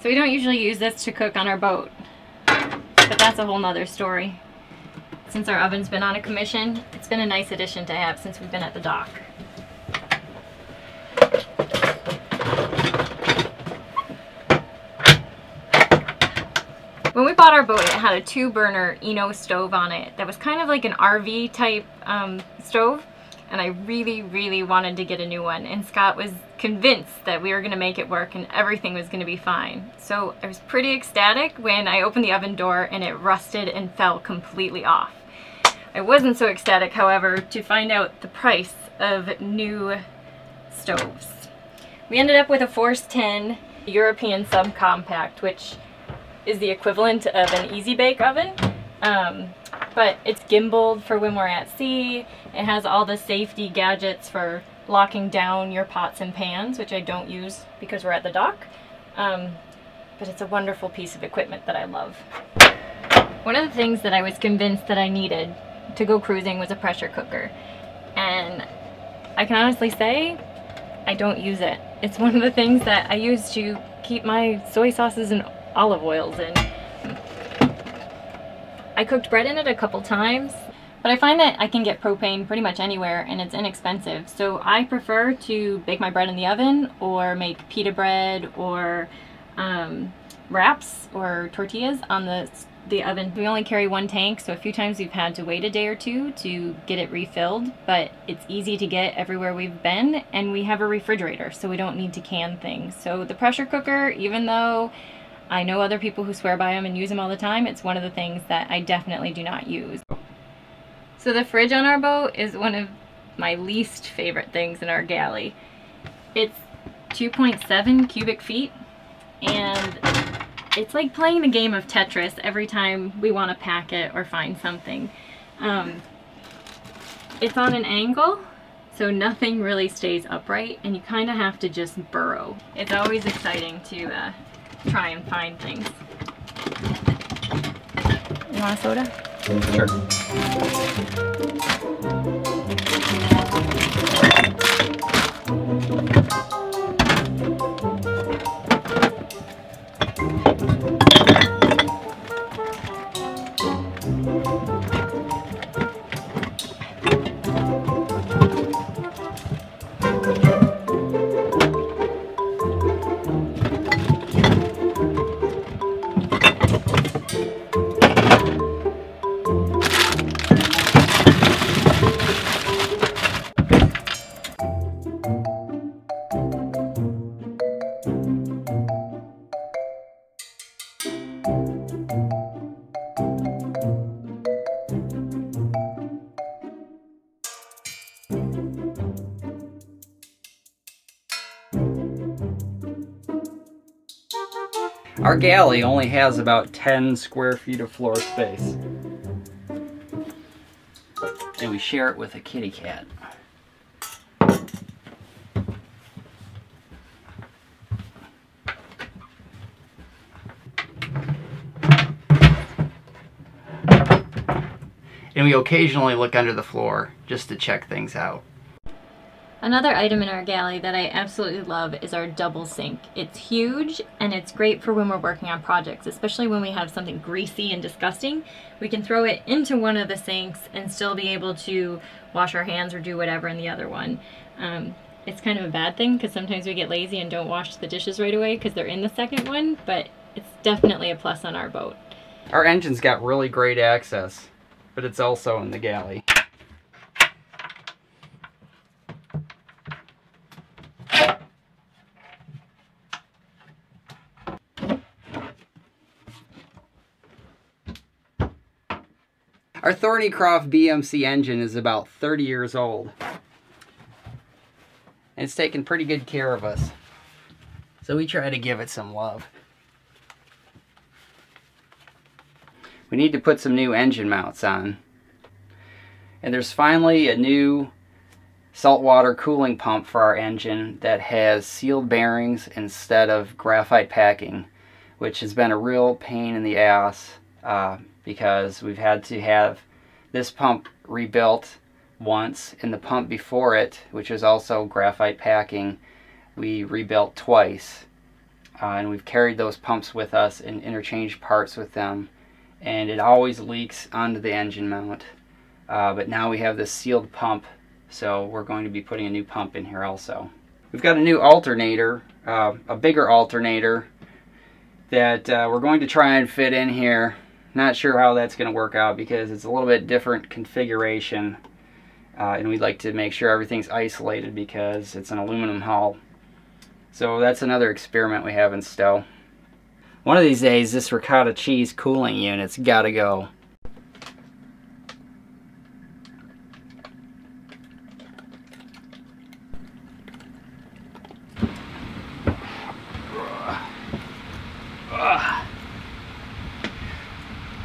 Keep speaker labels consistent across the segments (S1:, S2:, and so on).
S1: So we don't usually use this to cook on our boat, but that's a whole nother story. Since our oven's been on a commission, it's been a nice addition to have since we've been at the dock. When we bought our boat, it had a 2-burner Eno stove on it that was kind of like an RV type stove, and I really wanted to get a new one, and Scott was convinced that we were going to make it work and everything was going to be fine. So I was pretty ecstatic when I opened the oven door and it rusted and fell completely off. I wasn't so ecstatic, however, to find out the price of new stoves. We ended up with a Force 10 European subcompact, which is the equivalent of an Easy Bake oven. But it's gimbaled for when we're at sea. It has all the safety gadgets for locking down your pots and pans, which I don't use because we're at the dock. But it's a wonderful piece of equipment that I love. One of the things that I was convinced that I needed to go cruising was a pressure cooker. And I can honestly say I don't use it. It's one of the things that I use to keep my soy sauces and olive oils in. I cooked bread in it a couple times, but I find that I can get propane pretty much anywhere and it's inexpensive. So I prefer to bake my bread in the oven or make pita bread or wraps or tortillas on the oven. We only carry 1 tank, so a few times we've had to wait a day or two to get it refilled, but it's easy to get everywhere we've been, and we have a refrigerator, so we don't need to can things. So the pressure cooker, even though I know other people who swear by them and use them all the time, it's one of the things that I definitely do not use. So the fridge on our boat is one of my least favorite things in our galley. It's 2.7 cubic feet, and it's like playing the game of Tetris every time we want to pack it or find something. It's on an angle, so nothing really stays upright, and you kind of have to just burrow. It's always exciting to try and find things. You want a soda?
S2: Sure. Our galley only has about 10 square feet of floor space. And we share it with a kitty cat. and we occasionally look under the floor just to check things out.
S1: Another item in our galley that I absolutely love is our double sink. It's huge and it's great for when we're working on projects, especially when we have something greasy and disgusting. We can throw it into one of the sinks and still be able to wash our hands or do whatever in the other one. It's kind of a bad thing because sometimes we get lazy and don't wash the dishes right away because they're in the second one, but it's definitely a plus on our boat.
S2: Our engine's got really great access, but it's also in the galley. Our Thornycroft BMC engine is about 30 years old. And it's taken pretty good care of us. So we try to give it some love. We need to put some new engine mounts on. And there's finally a new saltwater cooling pump for our engine that has sealed bearings instead of graphite packing, which has been a real pain in the ass. Because we've had to have this pump rebuilt once, and the pump before it, which is also graphite packing, we rebuilt twice. And we've carried those pumps with us and interchanged parts with them, and it always leaks onto the engine mount. But now we have this sealed pump, so we're going to be putting a new pump in here also. We've got a new alternator, a bigger alternator, that we're going to try and fit in here. Not sure how that's going to work out because it's a little bit different configuration, and we'd like to make sure everything's isolated because it's an aluminum hull. So that's another experiment we have in stow. One of these days this ricotta cheese cooling unit's got to go.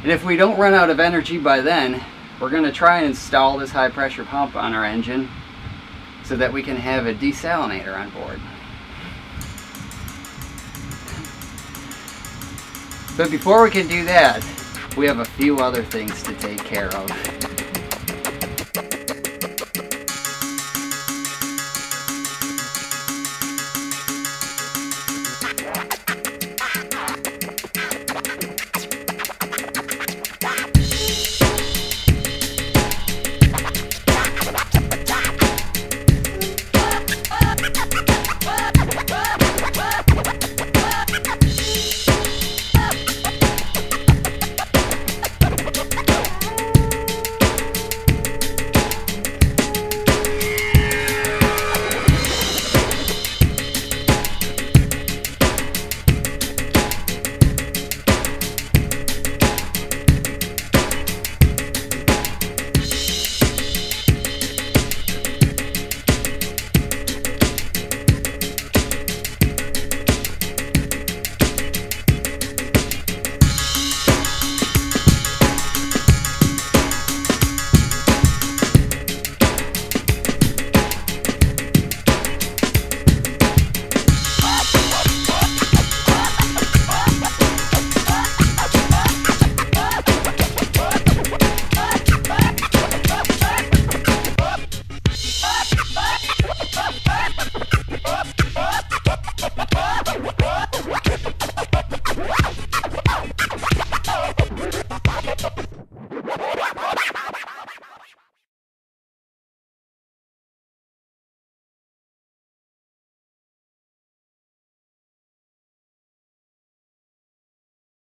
S2: And if we don't run out of energy by then, we're going to try and install this high pressure pump on our engine so that we can have a desalinator on board. But before we can do that, we have a few other things to take care of.